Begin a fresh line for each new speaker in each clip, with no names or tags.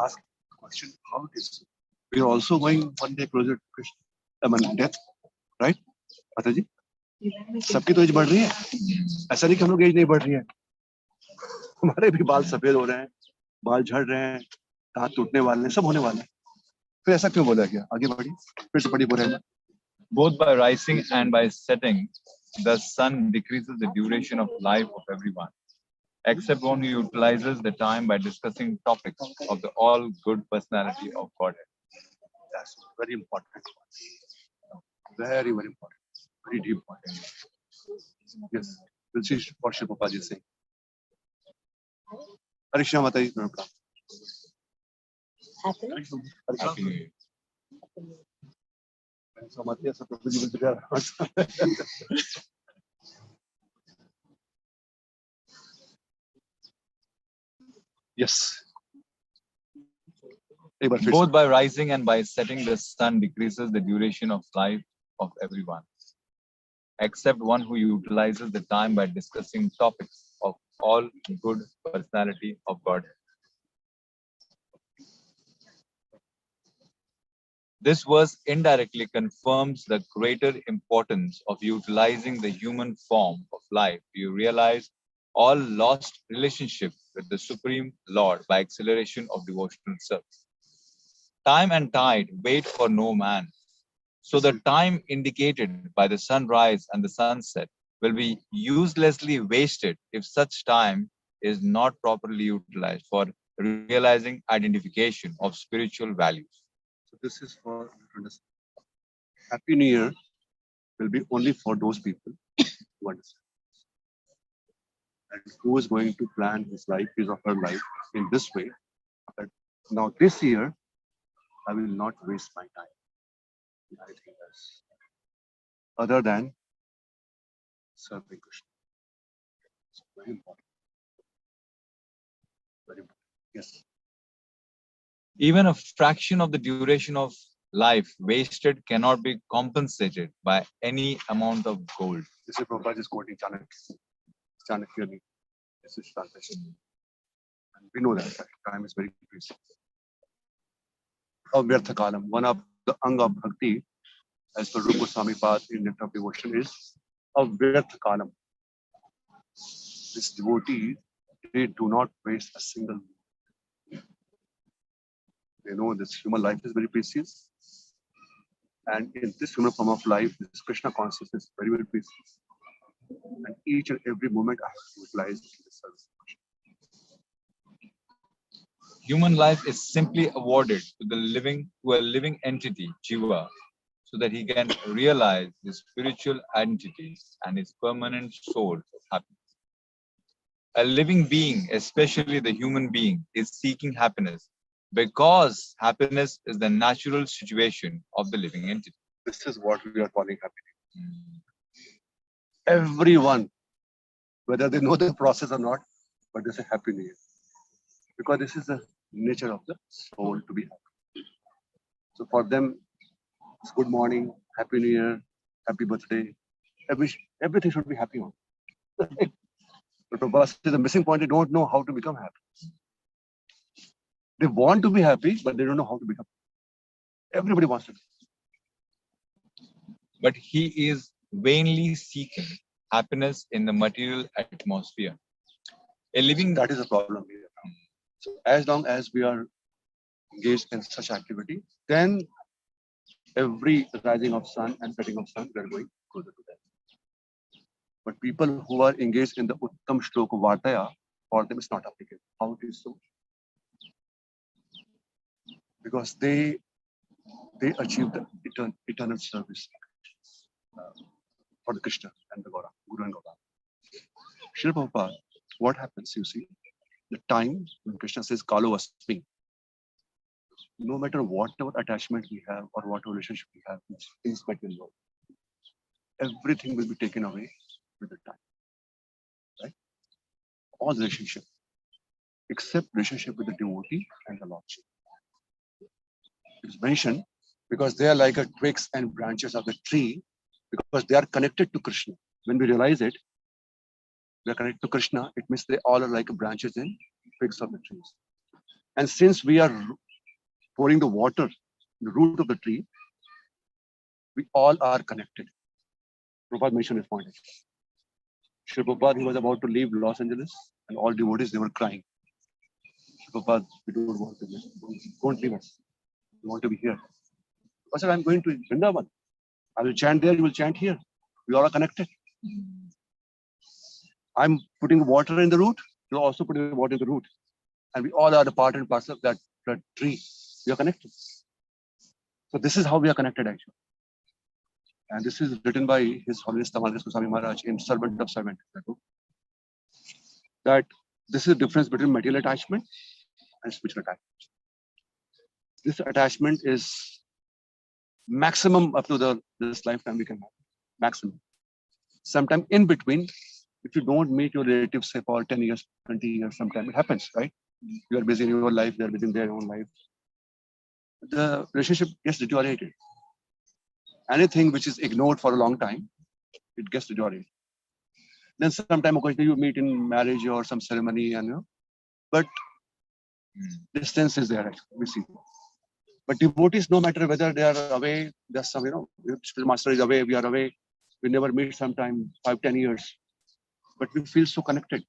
ask the question, how it is. We are also going one day closer to Krishna. I mean, death, right? Mataji? सबकी तो as बढ़ रही है, ऐसा नहीं कि हम लोग एज नहीं बढ़ रही है, हमारे भी बाल सफेद हो रहे हैं, बाल झड़ रहे हैं, दांत टूटने वाले हैं, सब होने वाले हैं. फिर ऐसा क्यों बोला गया? आगे बढ़िए, फिर से पढ़िए बोलेगा.
Both by rising and by setting, the sun decreases the duration of life of everyone, except one who utilizes the time by discussing topics of the all-good personality of Godhead.
That's very important. Very, very important. Very deep point. Yes. We'll see what Shri Prabhupada is saying. Harishna Mataji.
Happy New Year.
Yes.
Both by rising and by setting, the sun decreases the duration of life of everyone, except one who utilizes the time by discussing topics of all good personality of God. This verse indirectly confirms the greater importance of utilizing the human form of life to realize all lost relationship with the Supreme Lord by acceleration of devotional service. Time and tide wait for no man. So the time indicated by the sunrise and the sunset will be uselessly wasted if such time is not properly utilized for realizing identification of spiritual values.
So this is for understand. Happy New Year will be only for those people who understand. And who is going to plan his life, his or her life in this way, that now this year, I will not waste my time in anything else other than serving Krishna. It's very important. Very important. Yes.
Even a fraction of the duration of life wasted cannot be compensated by any amount of gold.
This is Prabhupada is quoting Chanakya. This is translation. And we know that time is very precious. Avyartha Kalam, one of the Anga of Bhakti, as per Rupa Goswami Path in Nectar of Devotion, is Avyartha Kalam. These devotees, they do not waste a single minute. They know this human life is very precious. And in this human form of life, this Krishna consciousness is very, very precious. And each and every moment I have to utilize in the service of Krishna.
Human life is simply awarded to a living entity, Jiva, so that he can realize his spiritual identity and his permanent source of happiness. A living being, especially the human being, is seeking happiness because happiness is the natural situation of the living entity.
This is what we are calling happiness. Everyone, whether they know the process or not, but they say Happy New Year. Because this is the nature of the soul to be happy. So for them, it's good morning, Happy New Year, happy birthday. Everything should be happy on. But Prabhupada says the missing point, they don't know how to become happy. They want to be happy, but they don't know how to become happy. Everybody wants to be.
But he is vainly seeking happiness in the material atmosphere. A living
That is a problem here. So as long as we are engaged in such activity, then every rising of sun and setting of sun, we are going closer to that. But people who are engaged in the Uttam Shloka Vartaya, for them it's not applicable. How it is so? Because they achieve the eternal service for the Krishna and the Gaura, Guru and Gaura. Shri Prabhupada, what happens, you see, the time when Krishna says Kalo Asmi, no matter whatever attachment we have or what relationship we have in this material world, everything will be taken away with the time. Right? All relationship, except relationship with the devotee and the Lordship. It is mentioned because they are like a twigs and branches of the tree, because they are connected to Krishna. When we realize it, we are connected to Krishna, it means they all are like branches and twigs of the trees. And since we are pouring the water in the root of the tree, we all are connected. Prabhupada mentioned this point. Sri Prabhupada, he was about to leave Los Angeles, and all devotees, they were crying. Sri Prabhupada, we don't want to leave. Don't leave us. We want to be here. I said, I'm going to Vrindavan. I will chant there, you will chant here. We all are connected. I'm putting water in the root, you're also putting water in the root. And we all are the part and parcel of that tree. We are connected. So this is how we are connected actually. And this is written by His Holiness Tamal Swami Maharaj in Servant of Servant. That this is the difference between material attachment and spiritual attachment. This attachment is maximum up to this lifetime we can have. Maximum. Sometime in between, if you don't meet your relatives, say for 10 years, 20 years, sometime it happens, right? You are busy in your life, they are busy in their own life. The relationship gets deteriorated. Anything which is ignored for a long time, it gets deteriorated. Then sometime occasionally you meet in marriage or some ceremony, and but distance is there, we see. But devotees, no matter whether they are away, there's some, spiritual master is away, we are away, we never meet sometime 5-10 years. But we feel so connected.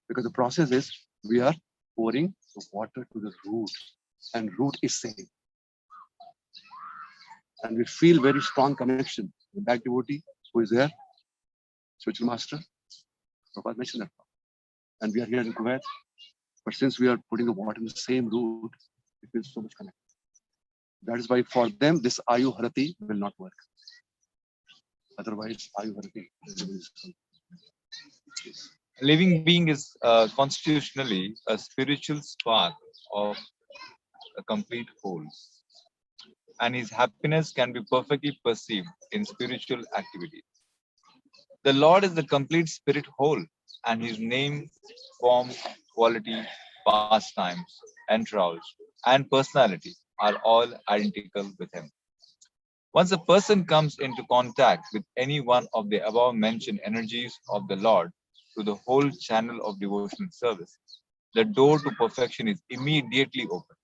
Because the process is we are pouring the water to the root, and root is same. And we feel very strong connection with that devotee who is there, spiritual master. Prabhupada mentioned that. And we are here in Kuwait. But since we are putting the water in the same root, it feels so much connected. That is why for them, this Ayu Harati will not work. Otherwise, Ayu Harati is.
A living being is constitutionally a spiritual spark of a complete whole, and his happiness can be perfectly perceived in spiritual activities. The Lord is the complete spirit whole, and his name, form, quality, pastimes, entourage, and personality are all identical with him. Once a person comes into contact with any one of the above mentioned energies of the Lord through the whole channel of devotional service, the door to perfection is immediately open.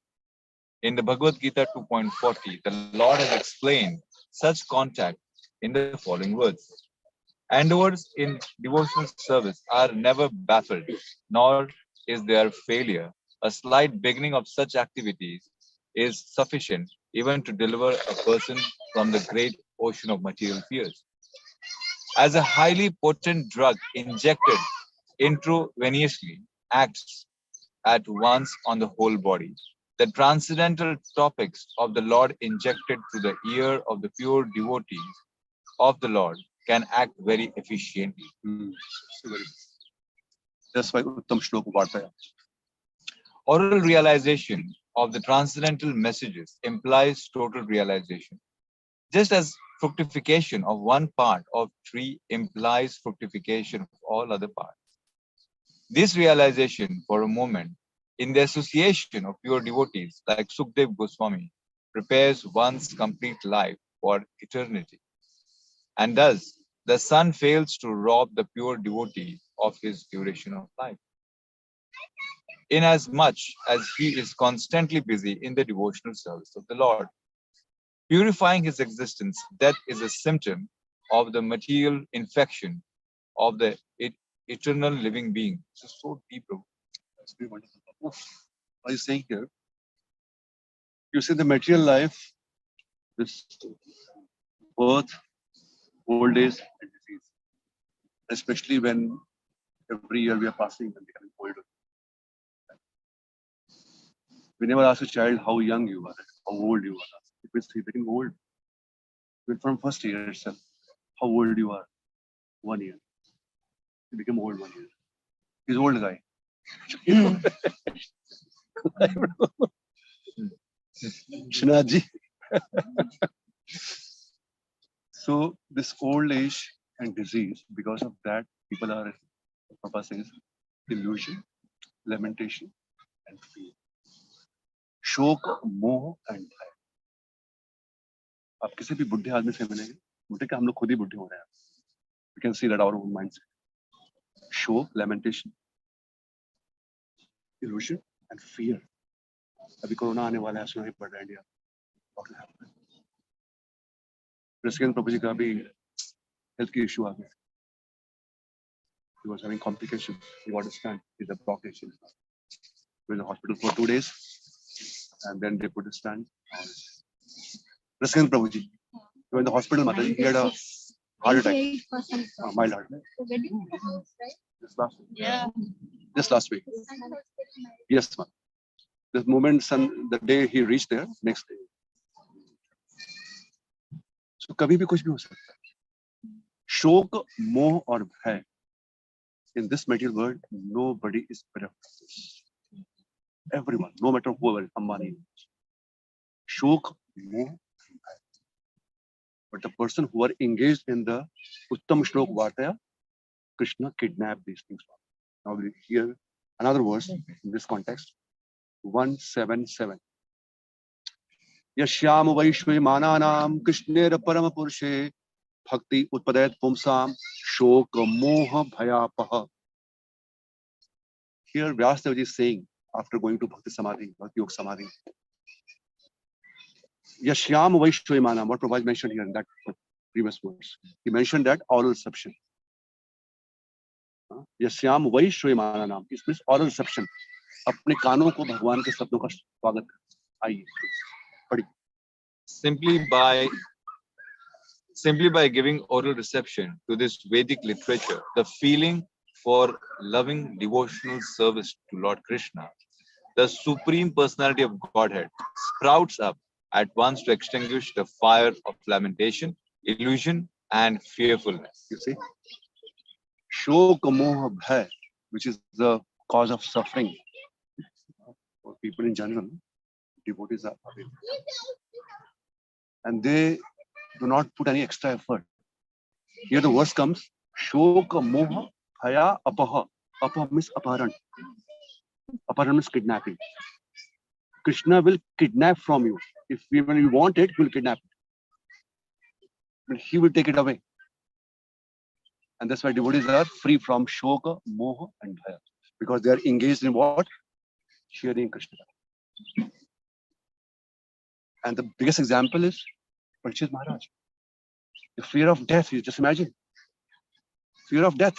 In the Bhagavad Gita 2.40, the Lord has explained such contact in the following words. Endeavors in devotional service are never baffled, nor is their failure. A slight beginning of such activities is sufficient even to deliver a person from the great ocean of material fears. As a highly potent drug injected intravenously acts at once on the whole body, the transcendental topics of the Lord injected through the ear of the pure devotees of the Lord can act very efficiently.
That's why Uttam Shloka Vartaya.
Oral realization of the transcendental messages implies total realization. Just as fructification of one part of tree implies fructification of all other parts. This realization for a moment in the association of pure devotees like Sukdev Goswami prepares one's complete life for eternity. And thus, the sun fails to rob the pure devotee of his duration of life. Inasmuch as he is constantly busy in the devotional service of the Lord. Purifying his existence, death is a symptom of the material infection of the eternal living being. This is so deep.
That's very wonderful. What are you saying here? You see the material life, this birth, old age, and disease. Especially when every year we are passing and becoming older. We never ask a child how young you are, how old you are. It means he's getting old. But from first year itself, how old you are. 1 year. He became old 1 year. He's old guy. Shinaji. So this old age and disease, because of that, people are, Papa says, illusion, lamentation, and fear. शोक, मोह and भय. आप किसी भी बुढ़े आदमी से मिलेंगे, बुढ़े का हम लोग खुद ही बुढ़े हो रहे हैं. We can see that our own mindset. Show, lamentation, illusion, and fear. अभी कोरोना आने वाला है, सुनाई पड़ रहा है India. What will happen? President Prabhu ji का भी हेल्थ की इशू आ गया. He was having complications. You understand? He's a blockage. He was in the hospital for 2 days, and then they put a stand. President Prabhuji, he was in the hospital. Mataji, he had a heart attack. Mild heart attack. Just last week.
Yeah.
Just last week. Yes, ma'am. The moment, the day he reached there, next day. So, कभी भी कुछ भी हो सकता है. शोक, मोह और भय. In this material world, nobody is better for this. Everyone, no matter whoever, Ambani. Shok, moh, bhai. But the person who are engaged in the Uttam Shlok Vartaya, Krishna kidnapped these things. Now we hear another verse in this context. 177. Yashyam Vaishwe Mananam Krishnera Parama Purushe Bhakti Utpadayat Pumsam Shok Moha Bhayapaha. Here Vyasdev is saying, after going to Bhakti Samadhi, Bhakti Yoga Samadhi, Yashyam Vaishwemanam, what Prabhupada mentioned here in that previous verse. He mentioned that oral reception. Yashyam Vaishwemanam, it means oral reception. अपने कानों को भगवान के शब्दों का स्वागत करें. आइए, पढ़िए.
Simply by giving oral reception to this Vedic literature, the feeling for loving devotional service to Lord Krishna, the Supreme Personality of Godhead, sprouts up at once to extinguish the fire of lamentation, illusion, and fearfulness.
You see, Shok Moha Bhai, which is the cause of suffering for people in general, devotees are aware. And they do not put any extra effort. Here the verse comes, Shok Moha Bhaya Apaha. Apaha means aparan. Aparan means kidnapping. Krishna will kidnap from you. If when you want it, he will kidnap it. But he will take it away. And that's why devotees are free from Shoka, Moha, and Bhaya. Because they are engaged in what? Sharing Krishna. And the biggest example is Parikshit Maharaj. The fear of death, you just imagine. Fear of death.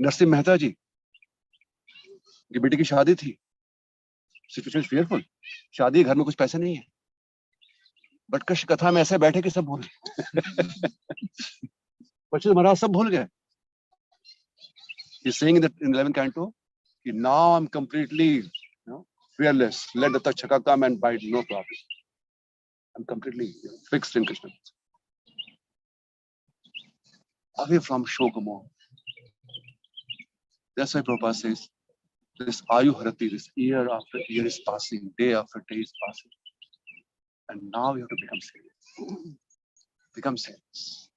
Narsimha Mehta ji. की बेटी की शादी थी. Situation is fearful. शादी घर में कुछ पैसे नहीं है. बट कृष्ण कथा में ऐसे बैठे कि सब भूल गए. Parikshit Maharaj सब भूल गए. He's saying in the 11th canto, now I'm completely fearless. Let the Takshaka come and bite, no problem. I'm completely fixed in Krishna. Away from Shokamoha. That's why Prabhupada says, this Ayu Harati, this year after year is passing, day after day is passing. And now you have to become serious. Become serious.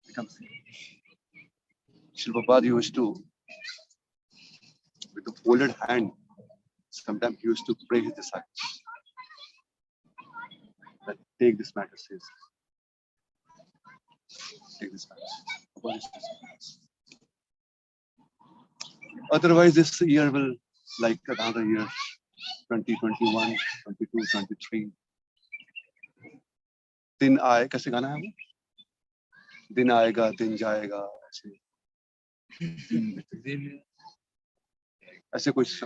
Become serious. Srila Prabhupada used to, with the folded hand, sometimes he used to pray his disciples. That take this matter seriously. Take this matter seriously. Otherwise, this year will, like another year, 2021, 22, 23. दिन आए, कैसे गाना है वो? दिन आएगा, दिन जाएगा, ऐसे कुछ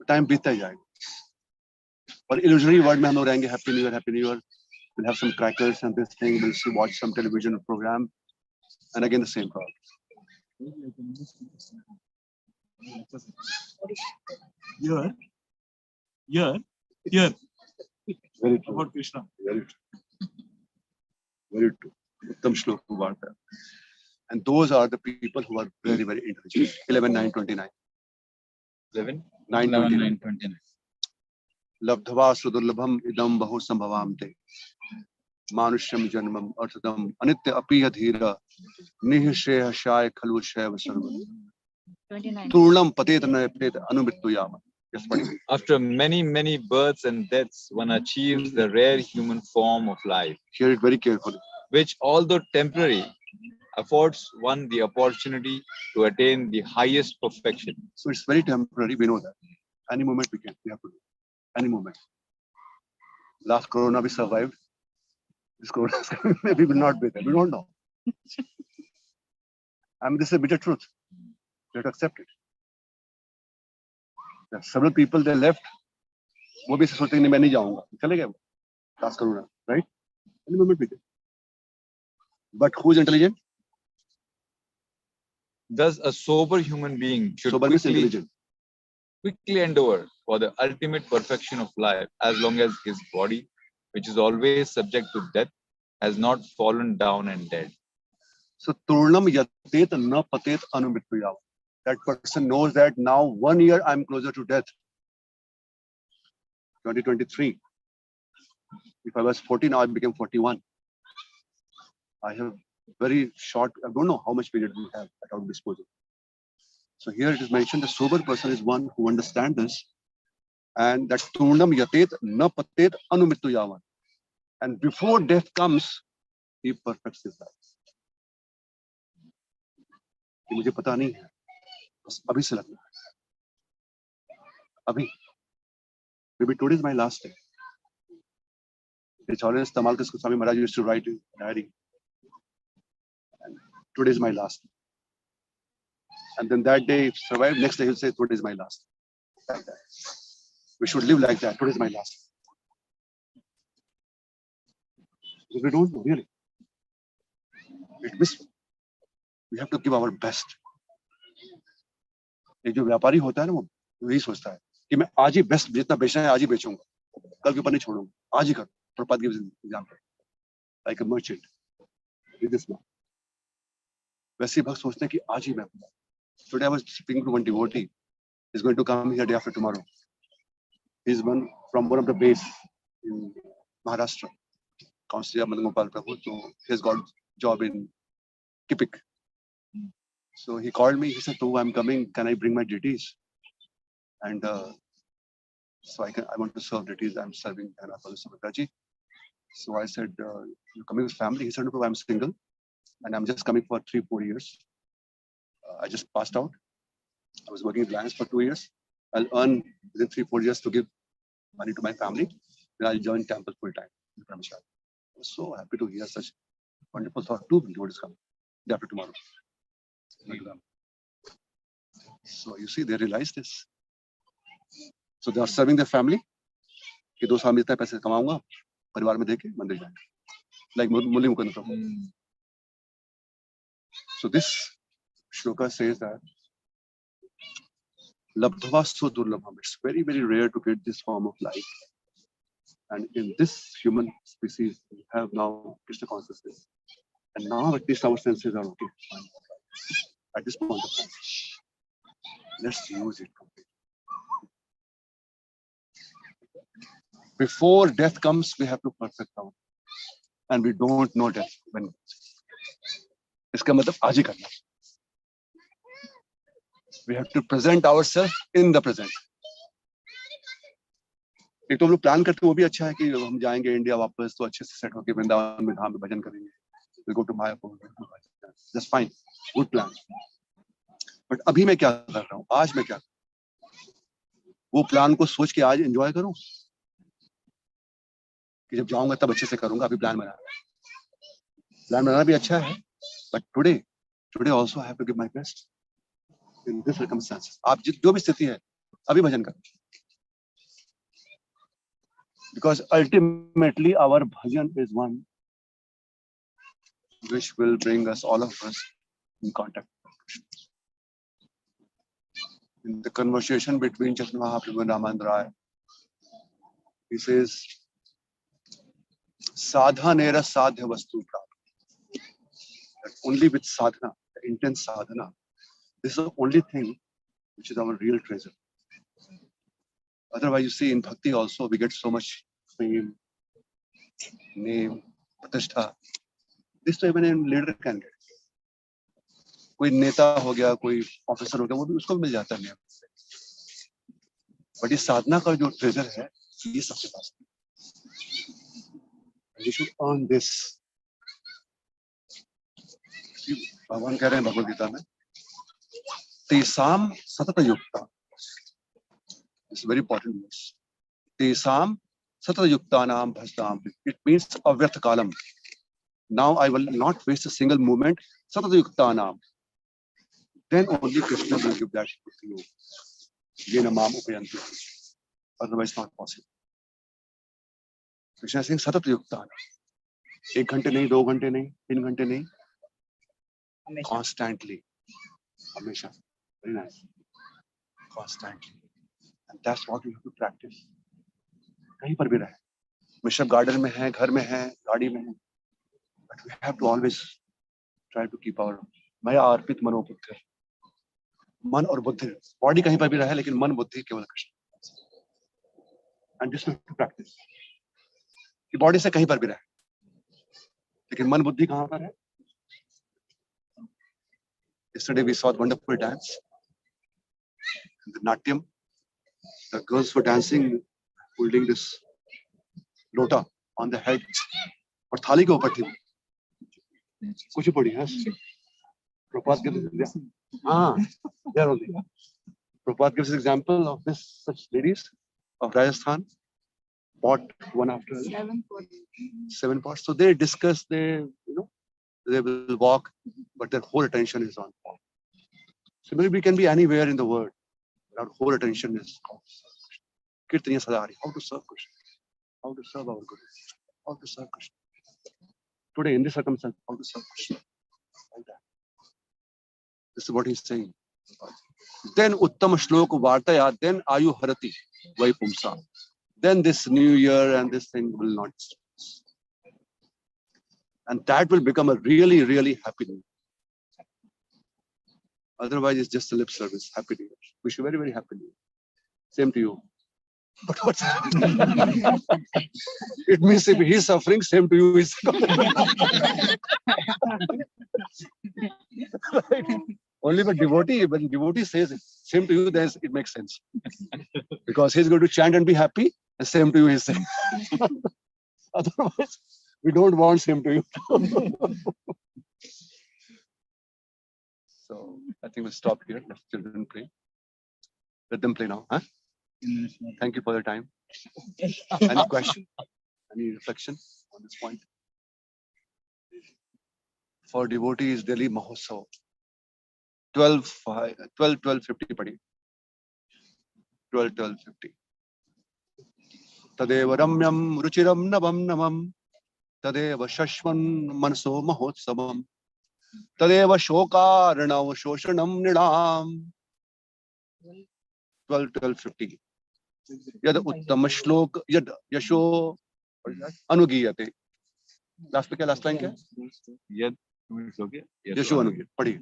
टाइम बीतता ही जाएगा. और illusory world में हम लोग रहेंगे. Happy New Year, Happy New Year. We'll have some crackers and this thing. We'll watch some television program, and again the same problem.
Here.
Very true.
About Krishna.
Very true. Very true. Uttam Shlok Varta. And those are the people who are very, very intelligent. 11,929. 11,929. Labdhava sudurlabham idam bahu sambhavam te. Manusham janmam arthadam anitya apiya dhira nihishreya shaya khalu shaya sarva.
29.
Turlam patetana pet anumrittu yama. Yes, buddy.
After many, many births and deaths, one achieves the rare human form of life,
Hear it very carefully.
which, although temporary, affords one the opportunity to attain the highest perfection.
So it's very temporary. We know that. Any moment we have to do. Any moment. Last Corona we survived. This Corona maybe will not be there. We don't know. I mean, this is a bitter truth. We have to accept it. There are several people they left. वो भी सोचते हैं मैं नहीं जाऊंगा. चले गए. Last Corona, right? Any moment we can. But who's intelligent?
Thus, a sober human being should
Sober means intelligent.
quickly endeavor for the ultimate perfection of life, as long as his body, which is always subject to death, has not fallen down and dead.
So turnam yatet na patet anumityav. That person knows that now 1 year I'm closer to death. 2023. If I was 40, now I became 41. I have very short, I don't know how much period we have at our disposal. So here it is mentioned the sober person is one who understands this, and that turnam yatet na patet anumityavan. And before death comes, he perfects his life. ये मुझे पता नहीं है, बस अभी से लगना है. अभी. Maybe today is my last day. The Chalens Tamal Swami Maharaj used to write in diary. And today is my last day. And then that day, if survive, next day he'll say, today is my last day. Like that. We should live like that. Today is my last day. Because we don't know, really. It means we have to give our best. एक जो व्यापारी होता है ना, वो यही सोचता है कि मैं आज ही बेस्ट जितना बेचना है आज ही बेचूंगा, कल के ऊपर नहीं छोड़ूंगा, आज ही करूँ. प्रपात gives an example, like a merchant, businessman. वैसे भक्त सोचते हैं कि आज ही मैं. Today I was speaking to one devotee. He's going to come here day after tomorrow. He's one from one of the base in Maharashtra, Councillor Madan Gopal Prabhu. So he's got job in Kipik. So he called me. He said, "Oh, I'm coming. Can I bring my deities?" And so I want to serve deities. I'm serving Subhadraji. So I said, "You're coming with family?" He said, "No, I'm single, and I'm just coming for 3-4 years. I just passed out. I was working in Reliance for 2 years. I'll earn within 3-4 years to give money to my family. Then I'll join temple full time." I was so happy to hear such wonderful thought. 2 devotees coming day after tomorrow. So you see, they realize this. So they are serving their family. कि 2 साल में इतना पैसे कमाऊंगा, परिवार में देके मंदिर जाएंगे. Like Murli Mukund Prabhu. So this shloka says that labdhava so durlabham. It's very, very rare to get this form of life. And in this human species, we have now Krishna consciousness. And now at least our senses are okay. Fine. At this point of time, let's use it completely. Before death comes, we have to perfect our. And we don't know death when. इसका मतलब आज ही करना. We have to present ourselves in the present. एक तो हम लोग plan करते हैं, वो भी अच्छा है कि हम जाएंगे इंडिया वापस तो अच्छे से सेट होके वृंदावन में धाम में भजन करेंगे. We go to Mayapur. That's fine. Good plan. But अभी मैं क्या कर रहा हूँ? आज मैं क्या? वो प्लान को सोच के आज एंजॉय करूँ कि जब जाऊंगा तब अच्छे से करूंगा. अभी प्लान बनाना भी अच्छा है. But today also I have to give my best in this circumstances. आप जो भी स्थिति है, अभी भजन करो. Because ultimately our bhajan is one which will bring us, all of us, in contact with Krishna. In the conversation between Chaitanya Mahaprabhu and Ramanand Rai, he says, "Sadhanera sadhya vastu prapti." That only with sadhana, the intense sadhana, this is the only thing which is our real treasure. Otherwise, you see, in bhakti also, we get so much fame, name, pratishtha. This to even in leader can get. कोई नेता हो गया, कोई officer हो गया, वो भी उसको मिल जाता है. बट ये साधना का जो ट्रेजर है, ये सबके पास है. We should earn this. भगवान कह रहे हैं भगवद गीता में, तेसाम सतत युक्ता, इट्स वेरी इंपॉर्टेंट वर्ड्स, तेसाम सतत युक्तानाम भजताम, इट मींस अव्यर्थ कालम. Now I will not waste a single moment. Satata yuktanam. Then only Krishna will give that to you. Yena mam upayanti. Otherwise not possible. Krishna is saying Satata yuktanam. 1 घंटे नहीं, 2 घंटे नहीं, 3 घंटे नहीं. Constantly. Hamesha. Very nice. Constantly. And that's what we have to practice. कहीं पर भी रहे. मिश्रब गार्डन में है, घर में है, गाड़ी में है. But we have to always try to keep our मया अर्पित मनोबुद्धि. मन और बुद्धि, बॉडी कहीं पर भी रहे लेकिन मन बुद्धि केवल Krishna. And this we to practice कि बॉडी से कहीं पर भी रहे लेकिन मन बुद्धि कहां पर है. Yesterday we saw a wonderful dance, the natyam. The girls were dancing, holding this lota on the head, और थाली के ऊपर थी कुछ पड़ी है. Prabhupada gives, there only. Prabhupada gives an example of this such ladies of Rajasthan, pot one after 7 pots. So they discuss, they they will walk, but their whole attention is on pot. Similarly, we can be anywhere in the world, but our whole attention is Kirtaniya Sadari, how to serve Krishna, how to serve our Guru, how to serve Krishna. Today, in this circumstance, how to serve Krishna. Like that. This is what he's saying. Then Uttama Shlok Vartaya, then Ayu Harati Vaipumsa. Then this new year and this thing will not stop. And that will become a really, really happy new year. Otherwise, it's just a lip service. Happy new year. Wish you very, very happy new year. Same to you. But what's it means if he's suffering, same to you is right? Only when devotee says it, same to you, then it makes sense. Because he's going to chant and be happy, and same to you he's saying. Otherwise, we don't want same to you. So I think we'll stop here. Let children play. Let them play now. Huh? Thank you for your time. Any question? Any reflection on this point? For devotees, Delhi Mahotsav. 12:50 padi. 12:50. Tadeva ramyam ruchiram navam namam. Tadeva shashvan manso mahotsavam. Tadeva shoka ranav shoshanam nidam. 12:50. Yad uttama shlok yad yasho anugiyate. Last line क्या?
Yad
यशो अनुगीत पढ़िए.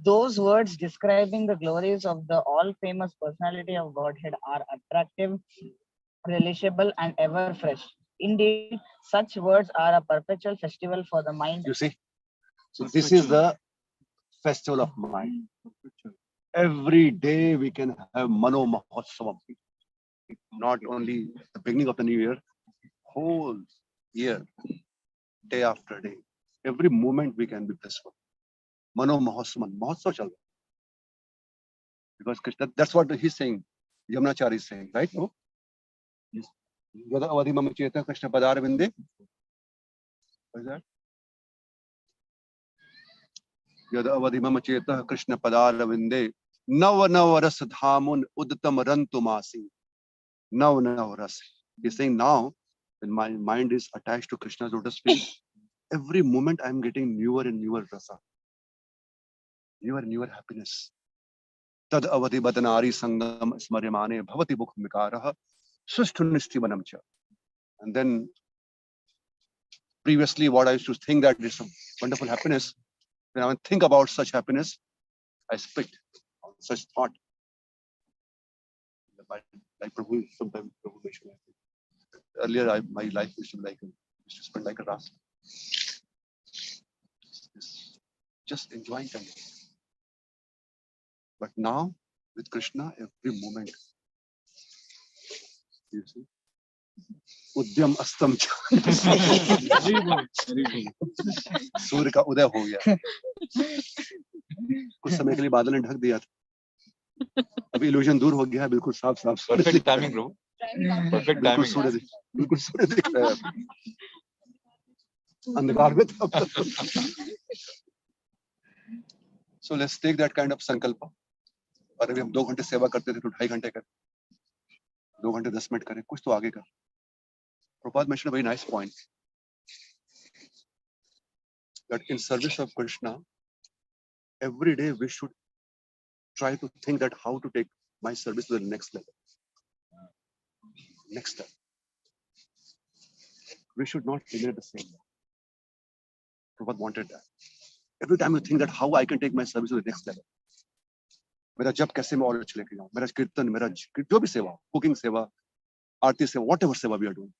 Those words describing the glories of the all-famous personality of Godhead are attractive, relishable, and ever fresh. Indeed, such words are a perpetual festival for the mind.
You see, so this is the festival of mind. Every day we can have Mano Mahotsavam. Not only the beginning of the new year, whole year, day after day. Every moment we can be blissful. Mano Mahotsavam. Mahotsav chal. Because Krishna, that's what he's saying. Yamunachari is saying, right? No? Yes. Yada avadhi mama cheta Krishna padar vinde. What is that? Yada avadhi mama cheta Krishna padar vinde. Nav ras dhamun udtam rantumasi. Nav ras. He's saying now, when my mind is attached to Krishna's lotus feet, every moment I'm getting newer and newer rasa. Newer and newer happiness. Tad avadhi badanari sangam smaryamane bhavati bhuk mikaraha susthunistivanam cha. And then previously what I used to think that is a wonderful happiness, when I think about such happiness, I spit on such thought. Like Prabhu, sometimes Prabhu mentioned. Earlier, my life used to spend like a rascal. Just enjoying time. But now, with Krishna, every moment, you see, उद्यम अस्तम सूर्य का उदय हो गया, कुछ समय के लिए बादल ने ढक दिया था, अभी इल्यूजन दूर हो गया है, बिल्कुल साफ साफ
Perfect timing, bro. Perfect
बिल्कुल
timing.
सूर्य बिल्कुल सूर्य दिख रहा है, अंधकार में था। So let's take that kind of संकल्प। और अभी हम 2 घंटे सेवा करते थे तो 2.5 घंटे करें, 2 घंटे 10 मिनट करें, कुछ तो आगे कर। Prabhupada mentioned a very nice point that in service of Krishna, every day we should try to think that how to take my service to the next level. Next step. We should not remain the same. Prabhupada wanted that. Every time you think that how I can take my service to the next level. मेरा जब कैसे मैं और अच्छे लेके जाऊं, मेरा कीर्तन, मेरा जो भी सेवा, कुकिंग सेवा, आरती सेवा, whatever सेवा we are doing,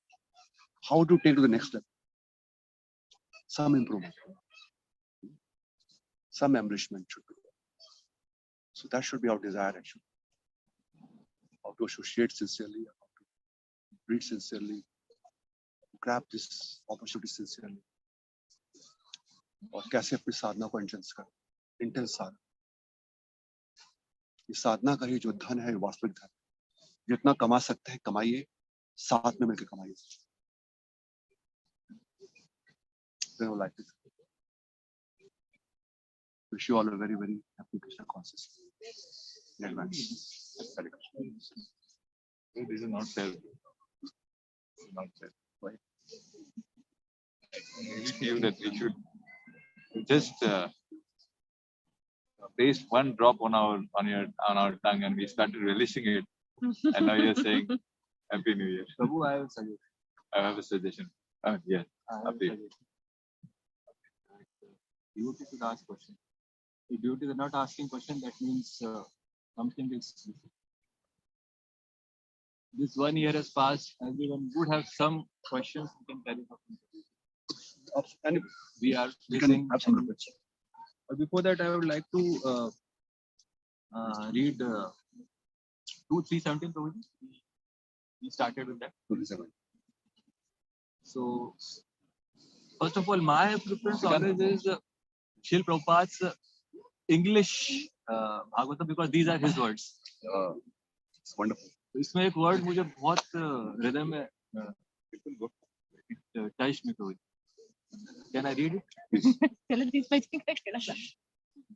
how to take to the next level. Some improvement, some embellishment should be there. So that should be our desire actually. How to associate sincerely, how to read sincerely, grab this opportunity sincerely. और कैसे अपनी साधना को intense कर, intense साधना। ये साधना का ही जो धन है, वास्तविक धन, जितना कमा सकते हैं कमाइए, साथ में मिलकर कमाइए। Like this. Wish you all a very, very happy Krishna consciousness in advance.
This is not fair. Not fair.
Why?
I feel that we should just paste one drop on our tongue, and we started relishing it. And now you're saying Happy New Year.
Prabhu, I have a suggestion.
I have a suggestion. Yes. Happy.
Devotee should ask question. If devotees are not asking question, that means something is missing. This 1 year has passed. Everyone would have some questions we can carry forward.
And
We are
we
facing.
can have some requests.
But before that, I would like to read 2:3:17. Prabhuji. We started with that.
27.
So, first of all, my preference always is Srila Prabhupada's English Bhagavatam, because these are his words.
It's wonderful.
इसमें एक word मुझे बहुत हृदय में touch में हुई. Can I read it?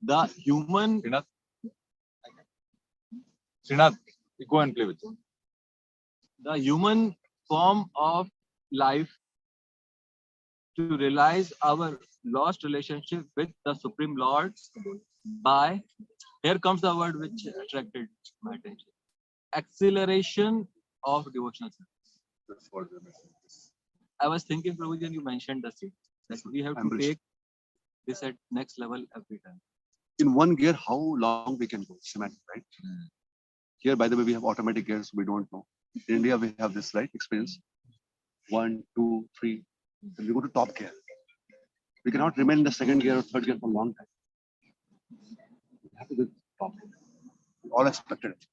The human.
Srinath, go and play with it.
The human form of life to realize our lost relationship with the Supreme Lord by, here comes the word which attracted my attention, acceleration of devotional service. I was thinking, Prabhuji, you mentioned the same, that we have to take this at next level every time.
In one gear, how long we can go? Semantic, right? Here, by the way, we have automatic gears. We don't know. In India, we have this, right? Experience. 1, 2, 3. Then we go to top gear. We cannot remain in the second gear or third gear for a long time. We have to go to top gear. We all expected it.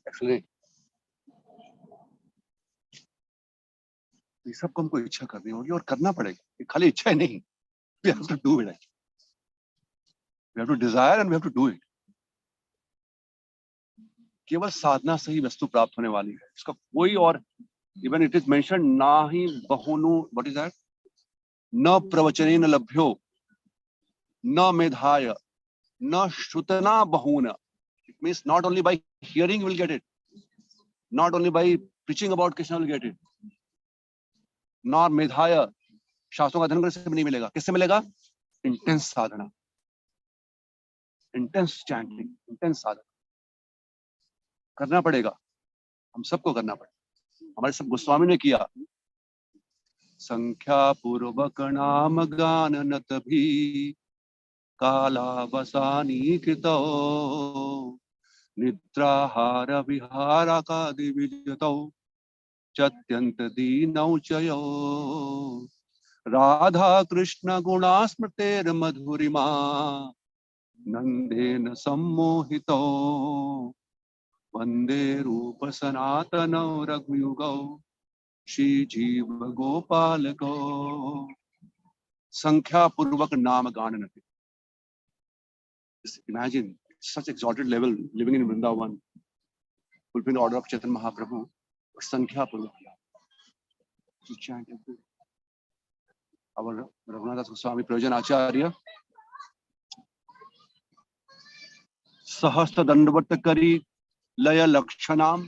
Accelerate. ये सब को हमको इच्छा करनी होगी और करना पड़ेगा. ये खाली इच्छा ही नहीं. We have to do it. We have to desire and we have to do it. केवल साधना से ही वस्तु प्राप्त होने वाली है. इसका कोई और, even it is mentioned, ना ही बहुनु, what is that? न प्रवचनेन लभ्यो, न मेधाय, न श्रुतना बहुना. It means not only by hearing you will get it, not only by preaching about Krishna you will get it, nor मेधाय, शास्त्रों का अध्ययन करने से भी नहीं मिलेगा. किससे मिलेगा? Intense साधना, intense chanting, intense साधना करना पड़ेगा. हम सबको करना पड़ेगा. हमारे सब गोस्वामी ने किया. संख्या पूर्वक नाम गान नत भी कालावसानी कृतो निद्राहार विहार आदि विजतो चत्यंत दीनौ चयो राधा कृष्ण गुणा स्मृतेर मधुरिमा नंदेन सम्मोहितो वंदे रूप सनातनौ रघुयुगौ श्री जीव गोपाल को संख्या पूर्वक नाम गान नते. Just imagine such exalted level living in Vrindavan, fulfilling the order of Chaitanya Mahaprabhu, संख्या पूर्वक to chant every day. Our Raghunath Goswami Prajan Acharya सहस्त्र दंडवत करी लय लक्षणाम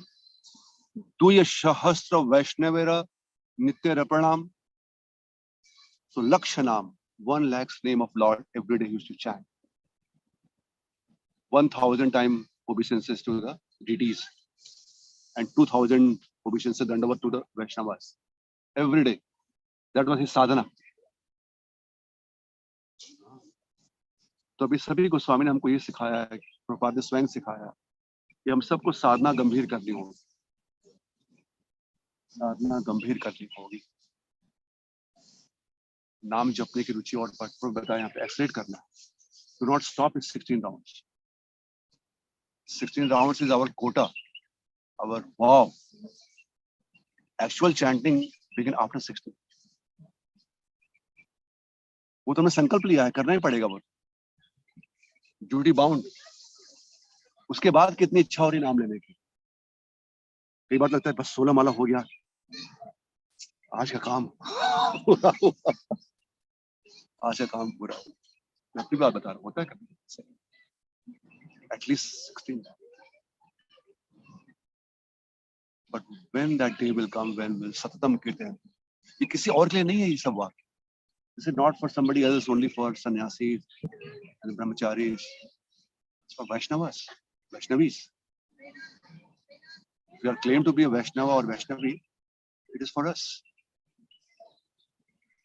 तुय सहस्त्र वैष्णवेर नित्य रपणाम. So Lakshanam, 1 lakh's name of Lord every day he used to chant. 1,000 times obeisances to the deities and 2,000 obeisances dandavat to the Vaishnavas every day. That was his sadhana. तो अभी सभी को स्वामी ने हमको ये सिखाया है, प्रभुपाद ने स्वयं सिखाया कि हम सबको साधना गंभीर करनी होगी. साधना गंभीर करनी होगी. नाम जपने की रुचि और बताया यहाँ पे एक्सलेट करना. Do not stop at 16 rounds. 16 rounds is our quota. Our wow. Actual chanting begin after 16. वो तो हमने संकल्प लिया है, करना ही पड़ेगा. वो ड्यूटी बाउंड. उसके बाद कितनी इच्छा हो रही नाम लेने की. कई बार लगता है बस 16 माला हो गया, आज का काम पूरा हुआ. आज का काम पूरा हुआ. मैं अपनी बात बता रहा हूँ, होता है कभी at least 16. But when that day will come, when will Satatam Kirtan, ये किसी और के लिए नहीं है ये सब वाक्य. This is not for somebody else, only for sannyasis and brahmacharis. It's for Vaishnavas, Vaishnavis. If you are claimed to be a Vaishnava or Vaishnavi, it is for us.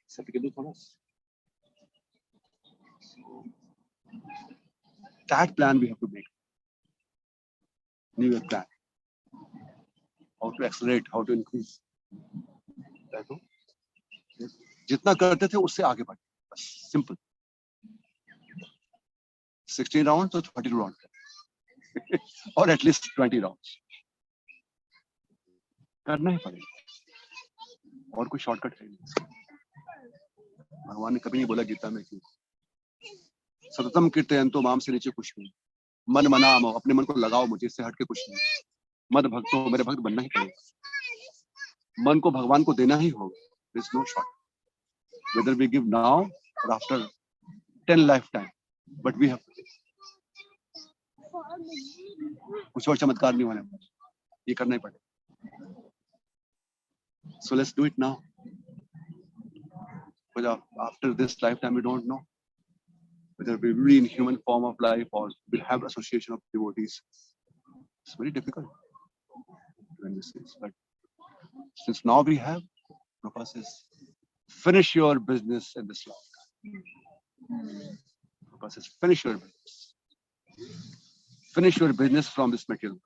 It's applicable for us. That plan we have to make. New Year plan. How to accelerate, how to increase. जितना करते थे उससे आगे बढ़े. बस simple. 16 rounds तो 32 rounds और at least 20 rounds करना ही पड़ेगा. और कोई शॉर्टकट है नहीं. भगवान ने कभी नहीं बोला गीता में कि सततम कीर्तयन्तो माम से नीचे कुछ नहीं. मन मनाम, अपने मन को लगाओ मुझे, इससे हट के कुछ नहीं. मद भक्तो, मेरे भक्त बनना ही पड़ेगा. मन को भगवान को देना ही होगा. There is no short. Whether we give now or after 10 lifetime, but we have to. कुछ और चमत्कार नहीं होने वाला, ये करना ही पड़ेगा. So let's do it now. But after this lifetime, we don't know whether we will be in human form of life or we'll have association of devotees. It's very difficult when this is. But since now we have, Prabhupada says, finish your business in this life. Prabhupada says, finish your business. Finish your business from this material.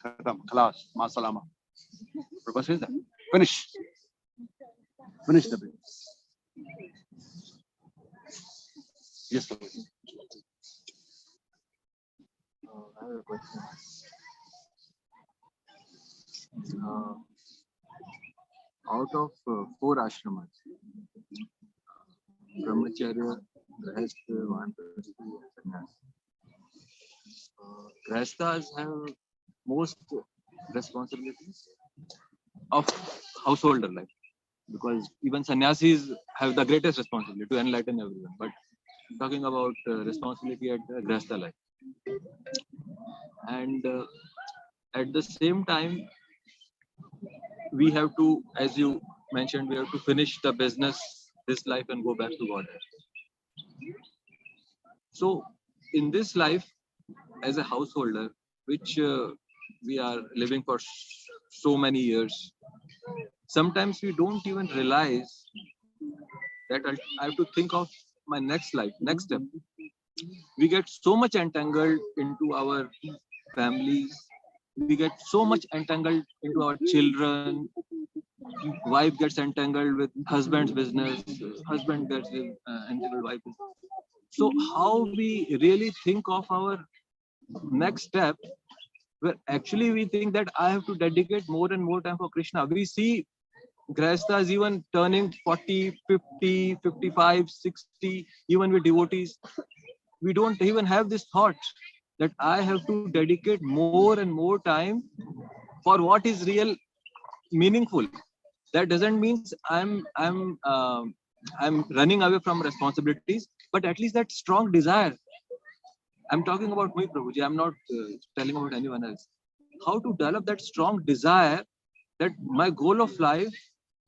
Khatam, khalas, ma salama. Prabhupada says that. Finish. Finish the business. Yes, sir.
I have a question. Out of 4 ashramas, brahmacharya, grahastha, vanprastha, sannyas. Grahasthas have most responsibilities of householder life, because even sannyasis have the greatest responsibility to enlighten everyone. But talking about responsibility at the grahastha life, and at the same time, we have to, as you mentioned, we have to finish the business this life and go back to Godhead. So in this life, as a householder, which we are living for so many years, sometimes we don't even realize that I have to think of my next life, next step. We get so much entangled into our families. We get so much entangled into our children. Wife gets entangled with husband's business. Husband gets entangled with wife. So how we really think of our next step, where actually we think that I have to dedicate more and more time for Krishna. We see Grihasthas even turning 40, 50, 55, 60, even with devotees, we don't even have this thought that I have to dedicate more and more time for what is real meaningful. That doesn't mean I'm running away from responsibilities, but at least that strong desire. I'm talking about me, Prabhuji. I'm not telling about anyone else. How to develop that strong desire that my goal of life,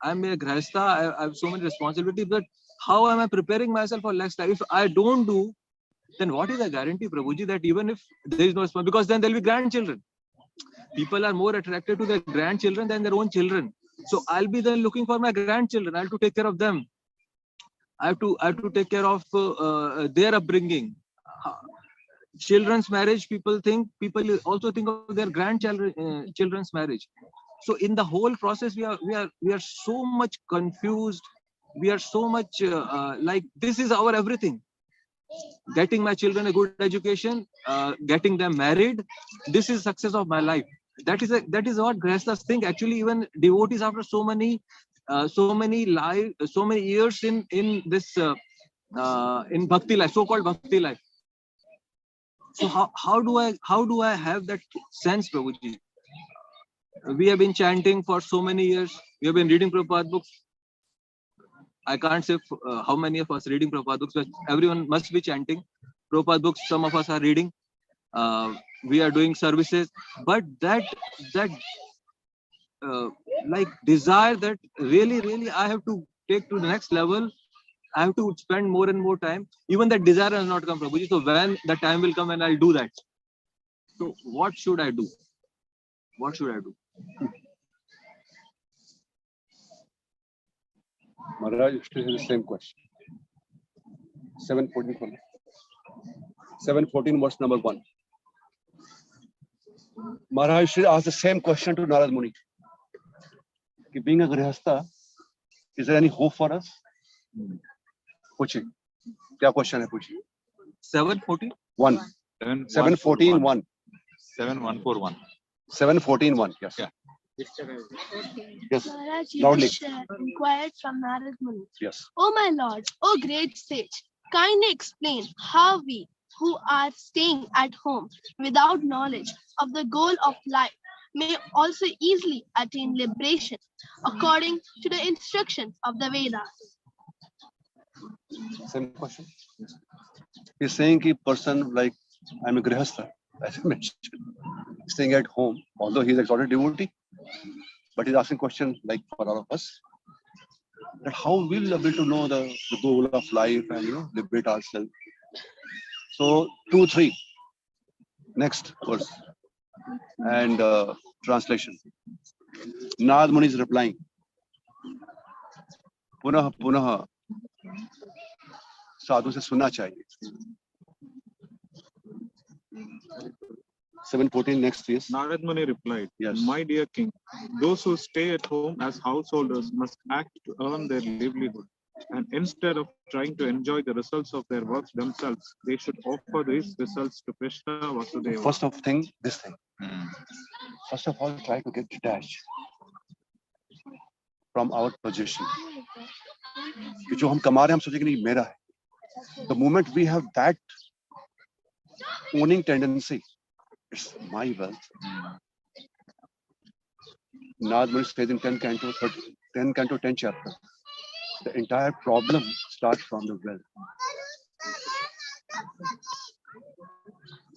I'm a grihastha, I have so many responsibilities, but how am I preparing myself for next life? If I don't do, then what is the guarantee, Prabhuji, that even if there is no response, because then there'll be grandchildren. People are more attracted to their grandchildren than their own children. So I'll be then looking for my grandchildren. I have to take care of them. I have to take care of their upbringing. Children's marriage, people also think of their grandchildren children's marriage. So in the whole process, we are so much confused. We are so much like this is our everything. Getting my children a good education, getting them married, this is success of my life. That is what grihasthas think. Actually, even devotees, after so many years in this in bhakti life, so-called bhakti life. So how do I have that sense, Prabhuji? We have been chanting for so many years. We have been reading Prabhupada books. I can't say how many of us reading Prabhupada books, but everyone must be chanting Prabhupada books. Some of us are reading. We are doing services, but that like desire that really I have to take to the next level. I have to spend more and more time. Even that desire has not come, Prabhuji. So when the time will come and I'll do that. So what should I do? What should I do?
Maharaj, still the same question. 714. 714 verse number 1. Maharaj should ask the same question to Narad Muni. Being a grihastha, is there any hope for us? पूछिए क्या question है पूछिए
714
1 714 1
7141
714 1 yes
Yeah.
yes
Maharaj,
loudly
inquired from Narad Muni.
yes
O my lord, O great sage, kindly explain how we who are staying at home without knowledge of the goal of life may also easily attain liberation according to the instructions of the Vedas.
same question he's saying ki person like I'm a grihastha as I mentioned staying at home although he's exalted devotee but he's asking question like for all of us that how we'll be able to know the goal of life and liberate ourselves so 2-3 next verse and translation Narad Muni is replying पुनः साधु से सुनना चाहिए 714 next yes
Narad Muni replied,
Yes.
My dear king, those who stay at home as householders must act to earn their livelihood. And instead of trying to enjoy the results of their works themselves, they should offer these results to Krishna Vasudeva.
first of thing this thing first of all try to get detached from our position कि जो हम कमा रहे हैं हम सोचे कि नहीं मेरा है the moment we have that owning tendency it's my wealth Narad Muni says in 10 canto 10 chapter the entire problem starts from the wealth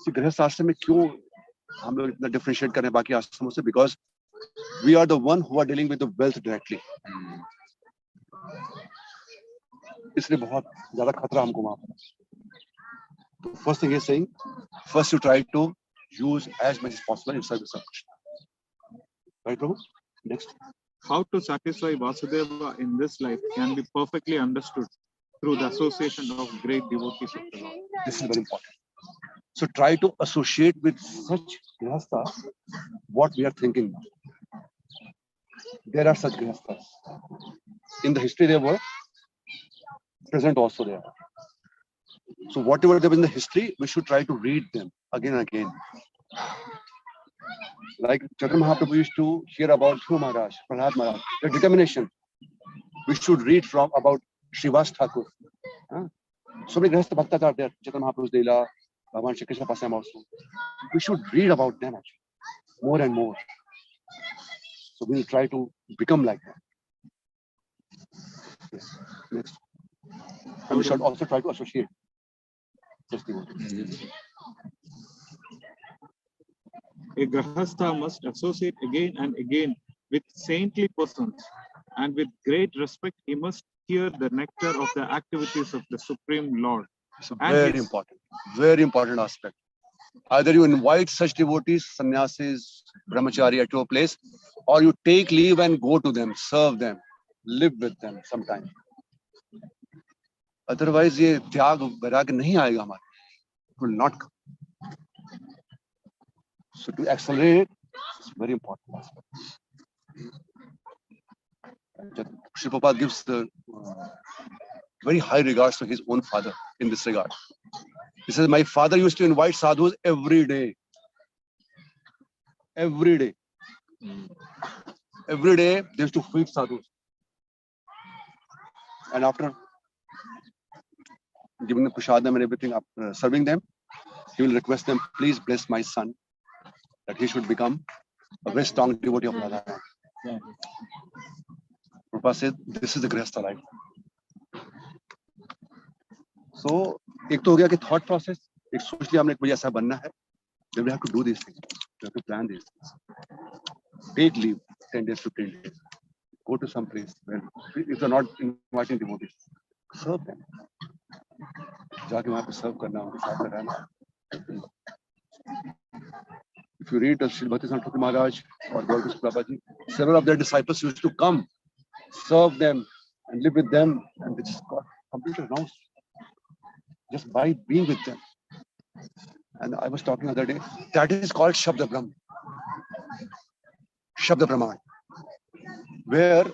see गृहस्थ आश्रम में क्यों हम लोग इतना डिफरेंशिएट कर रहे हैं बाकी आश्रमों से because we are the one who are dealing with the wealth directly इसलिए बहुत ज्यादा खतरा हमको वहां पर first thing is saying first you try to use as much as possible in service of Krishna right Prabhu next
How to satisfy Vasudeva in this life can be perfectly understood through the association of great devotees of the Lord.
this is very important so try to associate with such grihastha what we are thinking now there are such grihasthas in the history they were present also there so whatever there was in the history we should try to read them again and again Like Chaitanya Mahaprabhu used to hear about Dhruv Maharaj, Prahlad Maharaj, the determination. We should read from about Srivas Thakur. Huh? So many Grihastha Bhaktas are there. Chaitanya Mahaprabhu's Leela, Bhagavan Shri Krishna Pasam also. We should read about them actually, more and more. So we'll try to become like that. Yes. Next. And we should also try to associate. Just
A Grahastha must associate again and again with saintly persons, and with great respect he must hear the nectar of the activities of the Supreme Lord.
It's a very important aspect. Either you invite such devotees, sannyasis, brahmachari at your place, or you take leave and go to them, serve them, live with them sometime. Otherwise, ये त्याग वैराग्य नहीं आएगा हमारे. It will not come. So to accelerate, it's very important aspect. Sri Prabhupada gives the very high regards to his own father in this regard. He says, my father used to invite sadhus every day. Every day. Every day, they used to feed sadhus. And after giving them prasadam and everything, after serving them, he will request them, please bless my son, that he should become a very strong devotee of Radha. Prabhupada said, this is the Grihastha life. So, एक तो हो गया कि thought process, एक सोच लिया हमने कोई ऐसा बनना है. Then we have to do these things. We have to plan these things. Take leave 10 days, 15 days. Go to some place where if you're not inviting devotees, serve them. जाके वहाँ पे serve करना, उनके साथ में रहना. If you read Sri Bhakti Thakur Maharaj or Gaur Prabhuji, several of their disciples used to come, serve them, and live with them, and they just got completely renounced just by being with them. And I was talking the other day, that is called Shabda Brahm, Shabda Brahman, where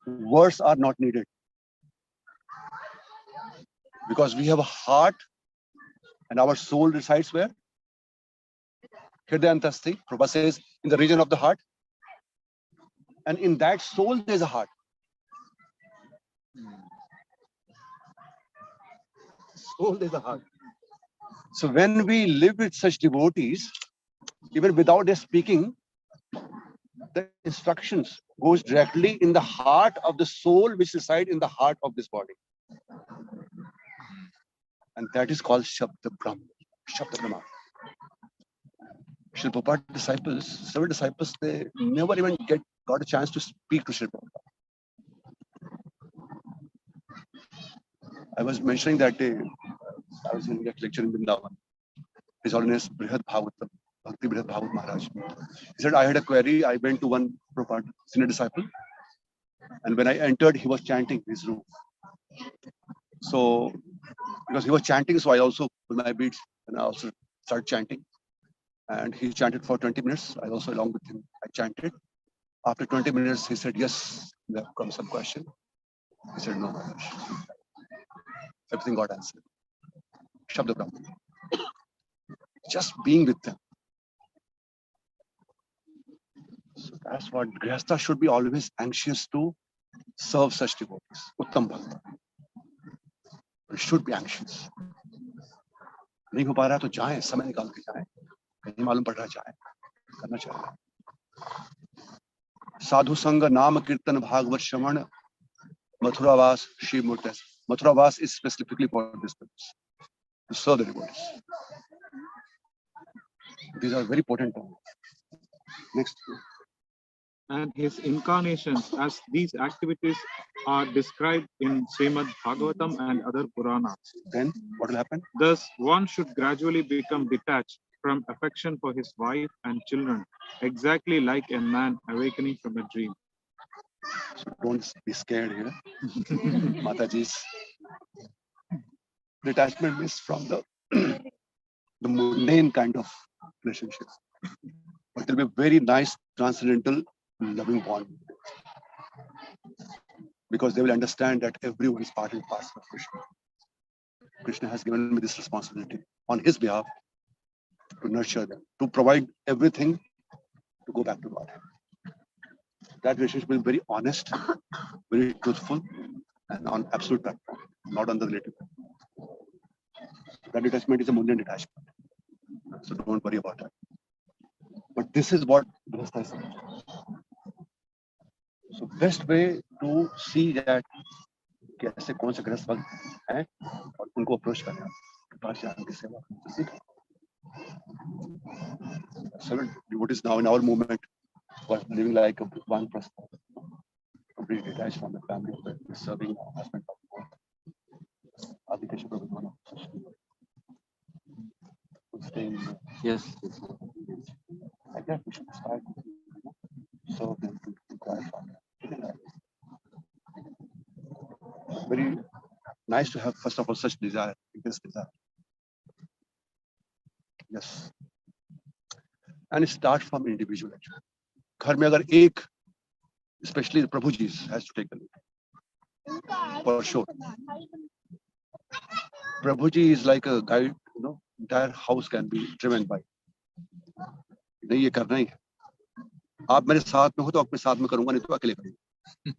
words are not needed. Because we have a heart and our soul resides where? Hridayantasti, Prabhupada says, in the region of the heart. And in that soul, there's a heart. Soul, there's a heart. So when we live with such devotees, even without their speaking, the instructions goes directly in the heart of the soul which resides in the heart of this body. And that is called Shabda Brahm, Shabda Brahma. Sri Prabhupada disciples, several disciples, they never even got a chance to speak to Sri Prabhupada. I was mentioning that day, I was in that lecture in Vrindavan. His Holiness Brihad Bhagavatam, Bhakti Brihad Bhagavat Maharaj. He said, I had a query. I went to one Prabhupada senior disciple, and when I entered, he was chanting his room. So, because he was chanting, so I also put my beads and I also started chanting. And he chanted for 20 minutes. I also, along with him, I chanted. After 20 minutes, he said, yes, there comes some question. He said, no, Maharaj. Everything got answered. Shabda Brahma. Just being with them. So that's what Grihastha should be always anxious to serve such devotees. Uttam Bhakta. We should be anxious. नहीं हो पा रहा तो जाएं, समय निकाल के जाएं. कहीं मालूम पड़ रहा जाएं, करना चाहिए. साधु संग नाम कीर्तन भागवत श्रवण मथुरावास शिव मूर्ति. Mathura is specifically for this purpose, to serve the devotees. These are very potent terms. Next.
And his incarnations, as these activities are described in Srimad Bhagavatam and other Puranas.
Then what will happen?
Thus, one should gradually become detached from affection for his wife and children, exactly like a man awakening from a dream.
So don't be scared here. Mataji's detachment is from the mundane kind of relationship. But there will be a very nice transcendental loving bond. Because they will understand that everyone is part and parcel of Krishna. Krishna has given me this responsibility on his behalf to nurture them, to provide everything to go back to God. That relationship will be very honest, very truthful, and on absolute platform, not on the relative. That detachment is a mundane detachment. So don't worry about that. But this is what Grihastha is saying. So best way to see that कैसे कौन से गृहस्थ वक्त हैं और उनको approach करना पाठशाला की सेवा सीखो. Seven devotees now in our movement were living like one person, completely detached from the family, serving husband. Adhikesha Prabhuji, staying.
Yes.
Like that, we should start. So then to inquire from them. Very nice to have, first of all, such desire, this desire. Yes. And start from individual actually. घर में अगर एक, especially the Prabhuji has to take the lead. For sure. Prabhuji is like a guide, you know, entire house can be driven by. नहीं ये करना ही है. आप मेरे साथ में हो तो अपने साथ में करूंगा, नहीं तो अकेले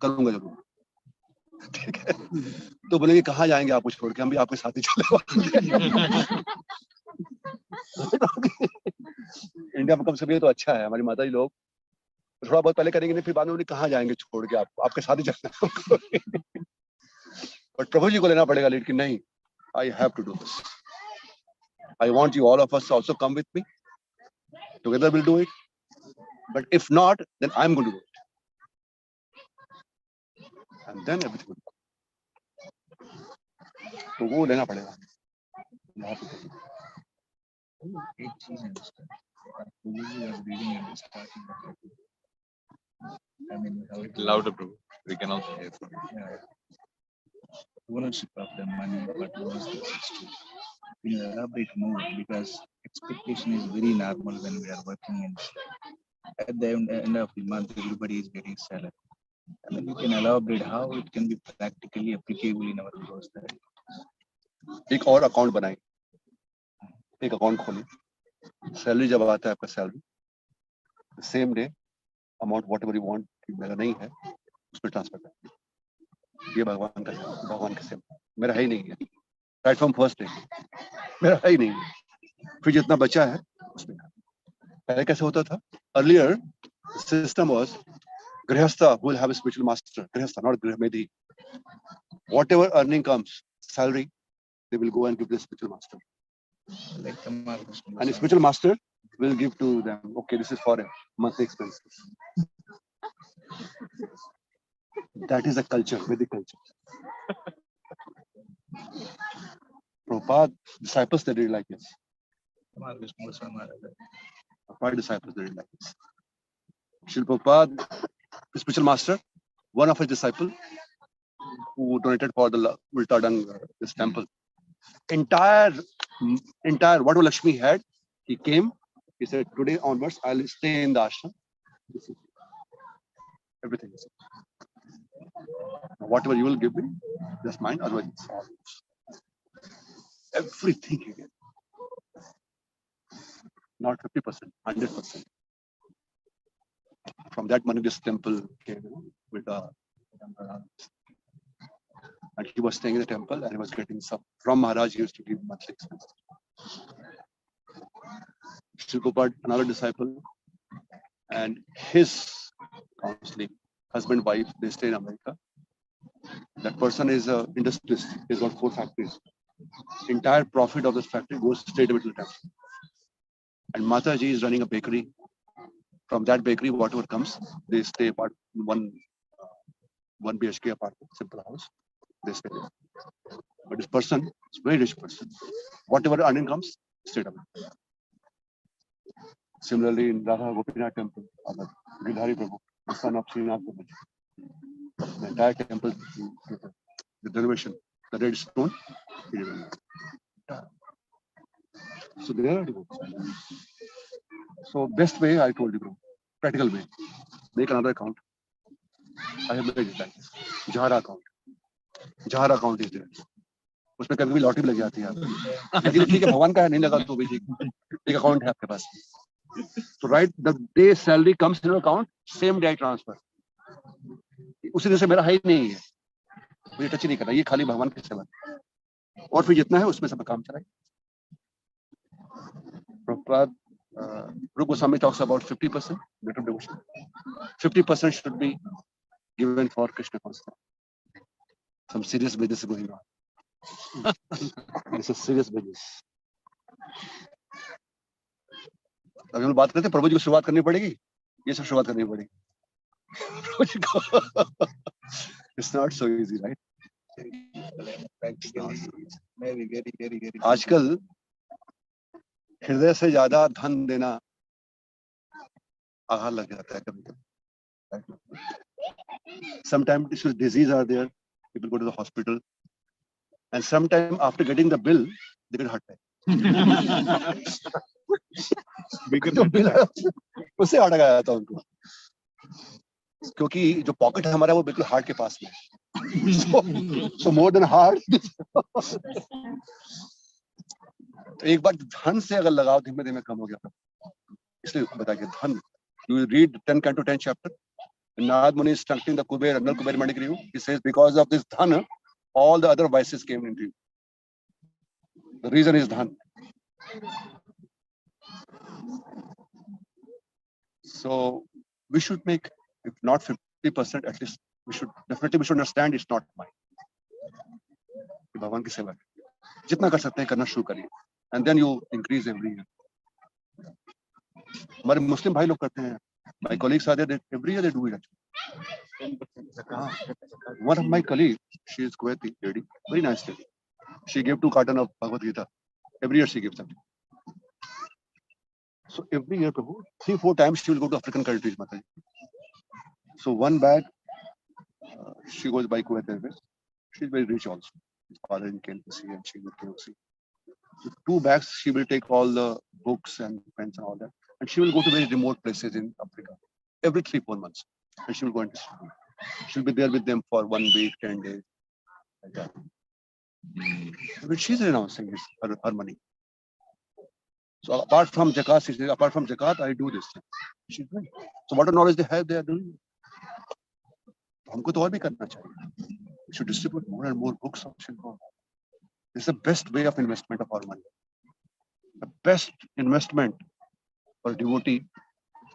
करूंगा जरूर. ठीक है. तो बोलेंगे कहाँ जाएंगे आपको छोड़ के, हम भी आपके साथ ही चले. इंडिया में कम से कम ये तो अच्छा है, हमारी माता जी लोग थोड़ा बहुत पहले करेंगे, नहीं फिर बाद में उन्हें कहाँ जाएंगे छोड़ के, आपको आपके साथ ही चलना. बट प्रभु जी को लेना पड़ेगा लीड कि नहीं, I have to do this. I want you all of us to also come with me. Together we'll do it. But if not, then I'm going to do it. And then everything will come. तो वो लेना पड़ेगा.
एक चीज है उसका, we are reading and starting the I mean,
Louder, bro. We can also hear from you.
yeah, ownership of the money, but was the system. You know, elaborate more because expectation is very normal when we are working in. At the end of the month, everybody is getting salary. I mean, you can elaborate how it can be practically applicable in our course.
एक और account बनाए, एक account खोली, salary जब आता है आपका salary, same day amount what ever you want, मेरा नहीं है उसमें ट्रांसफर कर. ये भगवान का, भगवान के सेम, मेरा है ही नहीं है. राइट फ्रॉम फर्स्ट डे मेरा है ही नहीं है. फिर जितना बचा है उसमें. पहले कैसे होता था? अर्लियर सिस्टम वाज गृहस्था will have a spiritual master, गृहस्था नॉट गृहमेधी. Whatever earning comes, salary, they will go and give the spiritual master.
Like
And the spiritual master will give to them, okay, this is for a monthly expenses. That is a culture, Vedic culture. Prabhupada, disciples, they did like this. Why disciples did it like this? Srila Prabhupada, the spiritual master, one of his disciples who donated for the Ulta Dung, this temple. Entire whatever Lakshmi had, he came, he said, today onwards, I'll stay in the ashram. Everything is whatever you will give me, just mine, otherwise it's all yours. Everything he gave. Not 50%, 100%. From that money, this temple came, with and he was staying in the temple and he was getting some from Maharaj. He used to give monthly expenses. Srila Prabhupada, another disciple, and his counseling, husband, wife, they stay in America. That person is an industrialist. He's got 4 factories. Entire profit of this factory goes straight away to the temple. And Mataji is running a bakery. From that bakery, whatever comes, they stay apart, one BHK apartment, simple house. They stay there. But this person is a very rich person. Whatever earning comes, straight away. Similarly, in Radha Gopinath temple, Gidhari Prabhu, the son of Srinath Prabhuji, the entire temple, the renovation, the red stone, he renovated. So there are devotees. So best way I told you, bro, practical way. Make another account. I have made it like this. Jhara account. Jhara account is there. उसमें कभी भी lottery लग जाती है आपकी. लेकिन ठीक है, भगवान का नहीं लगा तो भी ठीक. एक अकाउंट है आपके पास. So right, the day salary comes in your account, same day transfer. उसी दिन से मेरा है ही नहीं है, मुझे टच नहीं करना, ये खाली भगवान की सेवा, और फिर जितना है उसमें सब काम चलाए. Prabhupada, Rupa Goswami talks about 50% better devotion. 50% should be given for Krishna consciousness. Some serious business is going on. It's a serious business. अभी हम बात करते हैं प्रभु जी को शुरुआत करनी पड़ेगी, ये सब शुरुआत करनी पड़ेगी. It's not so easy, right? आजकल हृदय से ज्यादा धन देना आहार लग जाता है कभी कभी. Sometimes this disease are there, people go to the hospital, and sometime after getting the bill, they get heart attack. जो बिल है उससे हार्ट अटैक आया था उनको, क्योंकि जो पॉकेट हमारा वो बिल्कुल हार्ट के पास में है. So more than heart. तो एक बार धन से अगर लगाव धीमे धीमे कम हो गया, इसलिए बताइए धन. You read 10 Canto 10 chapter. Narad Muni is instructing the Kuber, Anal Kuber Mandikriyu. He says because of this dhan, all the other vices came into you. The reason is dhan. So we should make, if not 50%, at least we should understand it's not mine. भगवान की सेवा जितना कर सकते हैं करना शुरू करिए, and then you increase every year. हमारे मुस्लिम भाई लोग करते हैं. My colleagues are there, every year they do it actually. One of my colleagues, she is Kuwaiti lady, very nice lady. She gave 2 cartons of Bhagavad Gita. Every year she gives something. So every year, Prabhu, 3-4 times she will go to African countries, Mataji. So one bag, she goes by Kuwait Airways. She's very rich also. His father in KLPC and she in KLPC. So 2 bags, she will take all the books and pens and all that. And she will go to very remote places in Africa every 3-4 months. And she will go and distribute. She'll be there with them for 1 week, 10 days, like that. But she's renouncing her money. So apart from Zakat, she says, apart from Zakat, I do this thing. She's doing. So whatever knowledge they have, they are doing. हमको तो और भी करना चाहिए. We should distribute more and more books of Shilpa. This is the best way of investment of our money. The best investment for a devotee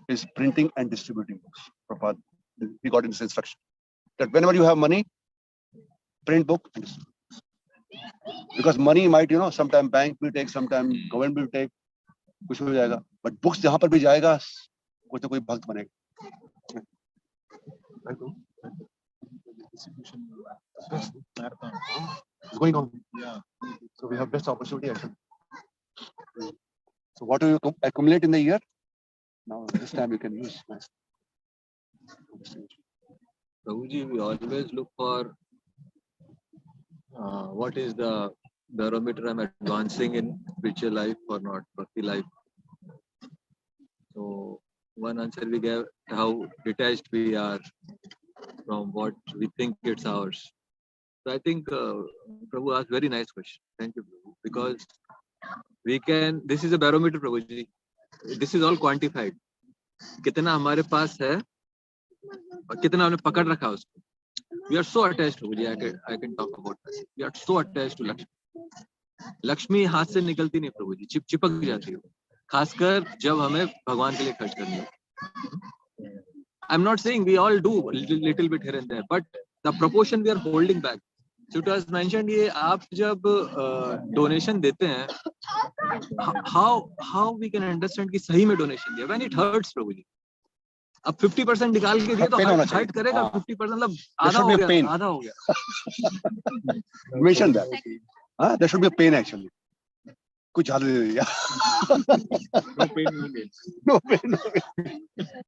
is printing and distributing books. Prabhupada, we got in this instruction that whenever you have money, print book and distribute books. Because money might, sometime bank will take, sometime government will take, कुछ हो जाएगा. But books जहाँ पर भी जाएगा, कोई तो कोई भक्त बनेगा. It's going on. Yeah. So we have best opportunity actually. So what do you accumulate in the year? Now this time you can use.
Prabhuji, we always look for what is the barometer I'm advancing in spiritual life or not, bhakti life. So one answer we gave, how detached we are from what we think it's ours. So I think Prabhu asked very nice question. Thank you, Prabhu. Because we can, this is a barometer, Prabhuji. This is all quantified. कितना हमारे पास है और कितना हमने पकड़ रखा उसको. We are so attached, Prabhuji. I can talk about this. We are so attached to Lakshmi. Lakshmi हाथ से निकलती नहीं प्रभु जी, चिपक जाती है, खासकर जब हमें भगवान के लिए खर्च करनी हो. I'm not saying we all do little bit here and there, but the proportion we are holding back. So it was mentioned, ये आप जब donation देते हैं, how we can understand कि सही में donation दिया? When it hurts प्रभु जी. अब 50% निकाल के दिए तो hurt करेगा. 50% मतलब आधा हो गया.
Mention that. There should be a pain actually. कुछ ज्यादा दे दिया.
No pain, no gain.
No pain, no gain.